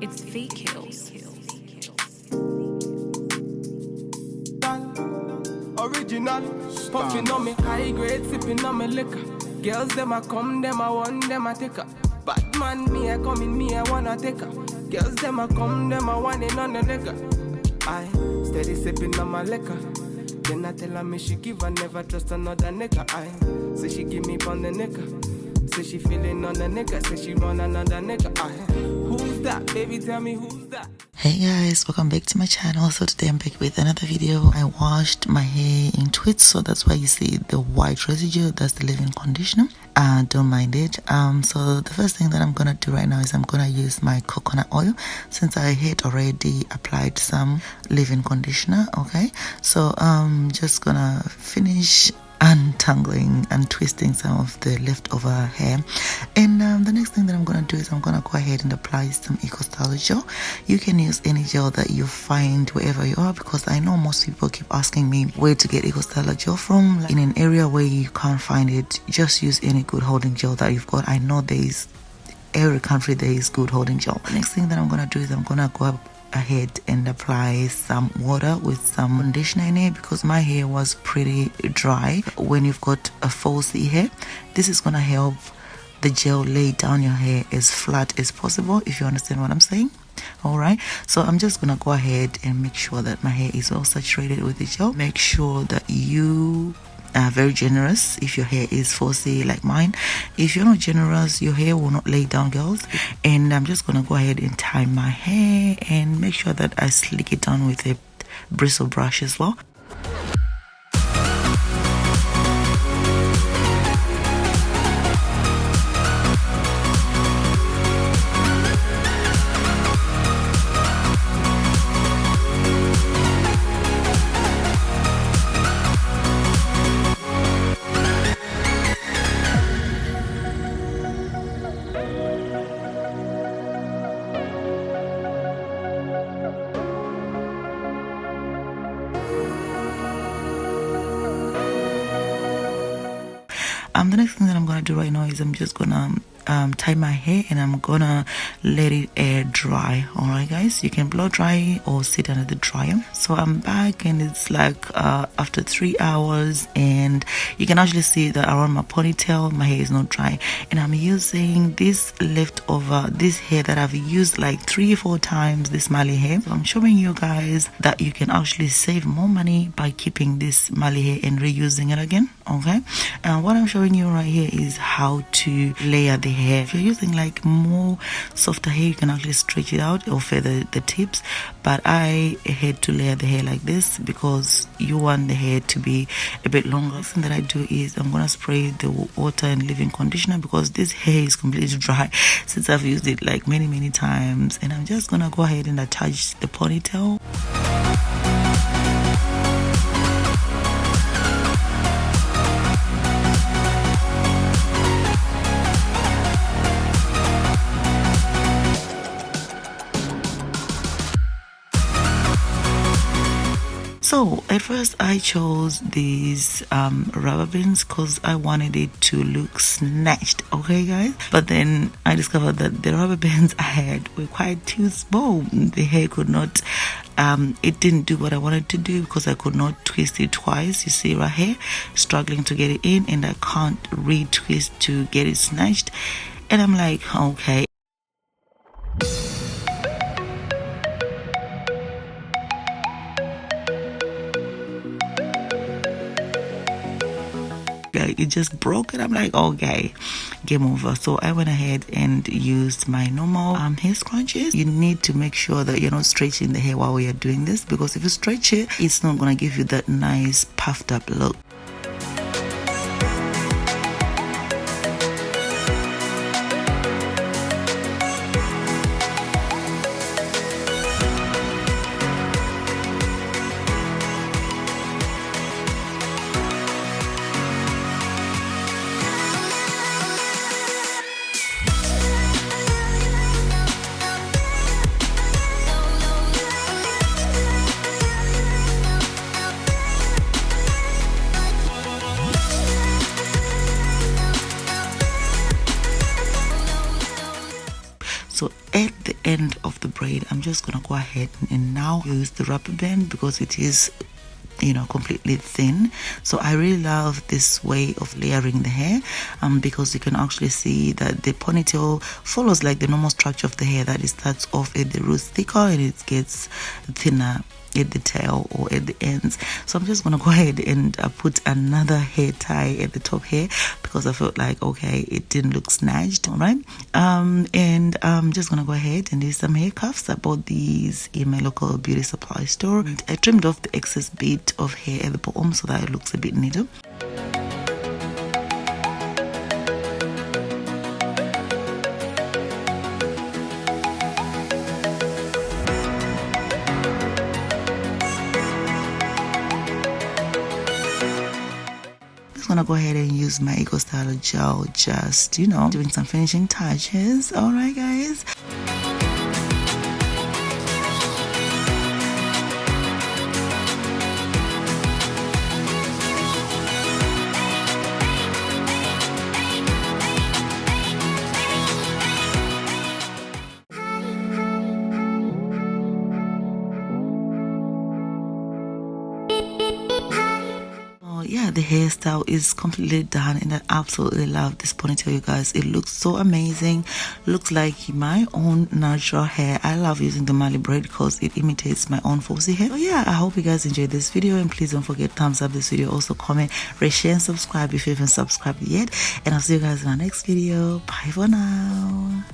It's fake kills. Original, puffing on me high grade, sipping on me liquor. Girls them a come, them a want, them a take her. Batman me a coming, me a wanna take her. Girls them a come, them a want it on the liquor. I steady sipping on my liquor. Then I tell her me she give her never trust another nigga. I say she give me pon the nigga. Say she feeling on the nigga. Say she want another nigga. I who's that? Baby tell me who's that? Hey guys, welcome back to my channel. So today I'm back with another video. I washed my hair in twists, so that's why you see the white residue. That's the leave-in conditioner. Don't mind it. So the first thing that I'm gonna do right now is I'm gonna use my coconut oil, since I had already applied some leave-in conditioner. Okay, so I'm just gonna finish untangling and twisting some of the leftover hair, and the next thing that I'm gonna do is I'm gonna go ahead and apply some Style gel. You can use any gel that you find wherever you are, because I know most people keep asking me where to get Style gel from. Like, in an area where you can't find it, just use any good holding gel that you've got. I know every country there is good holding gel. Next thing that I'm gonna do is I'm gonna go ahead and apply some water with some conditioner in it, because my hair was pretty dry. When you've got a falsy hair, this is gonna help the gel lay down your hair as flat as possible, if you understand what I'm saying. Alright, so I'm just gonna go ahead and make sure that my hair is well saturated with the gel. Make sure that you are very generous if your hair is falsy like mine. If you're not generous, your hair will not lay down, girls. And I'm just gonna go ahead and tie my hair and make sure that I slick it down with a bristle brush as well. The next thing that I'm gonna do right now is I'm just gonna tie my hair, and I'm gonna let it air dry. Alright guys, you can blow dry or sit under the dryer. So I'm back, and it's like after 3 hours, and you can actually see that around my ponytail my hair is not dry, and I'm using this leftover, this hair that I've used like 3-4 times, this Marley hair. So I'm showing you guys that you can actually save more money by keeping this Marley hair and reusing it again. Okay, and what I'm showing you right here is how to layer the hair. If you're using like more softer hair, you can actually stretch it out or feather the tips, but I had to layer the hair like this because you want the hair to be a bit longer. The thing that I do is I'm gonna spray the water and leave-in conditioner, because this hair is completely dry since I've used it like many times, and I'm just gonna go ahead and attach the ponytail. So at first I chose these rubber bands because I wanted it to look snatched, okay guys, but then I discovered that the rubber bands I had were quite too small. The hair could not it didn't do what I wanted to do, because I could not twist it twice. You see right here, struggling to get it in, and I can't retwist to get it snatched, and I'm like, okay. It just broke, and I'm like, okay, game over. So I went ahead and used my normal hair scrunchies. You need to make sure that you're not stretching the hair while we are doing this, because if you stretch it, it's not gonna give you that nice puffed up look. So at the end of the braid, I'm just gonna go ahead and now use the rubber band because it is, you know, completely thin. So I really love this way of layering the hair because you can actually see that the ponytail follows like the normal structure of the hair, that it starts off at the roots thicker and it gets thinner at the tail or at the ends. So I'm just gonna go ahead and put another hair tie at the top here because I felt like, okay, it didn't look snatched. All right, and I'm just gonna go ahead and do some hair cuffs. I bought these in my local beauty supply store, and I trimmed off the excess bit of hair at the bottom so that it looks a bit neater. Gonna go ahead and use my Eco Styler gel, just, you know, doing some finishing touches. All right, guys. Yeah, the hairstyle is completely done and I absolutely love this ponytail, you guys. It looks so amazing, looks like my own natural hair. I love using the Marley braid because it imitates my own falsy hair. So yeah, I hope you guys enjoyed this video, and please don't forget thumbs up this video, also comment, rate, share and subscribe if you haven't subscribed yet, and I'll see you guys in our next video. Bye for now.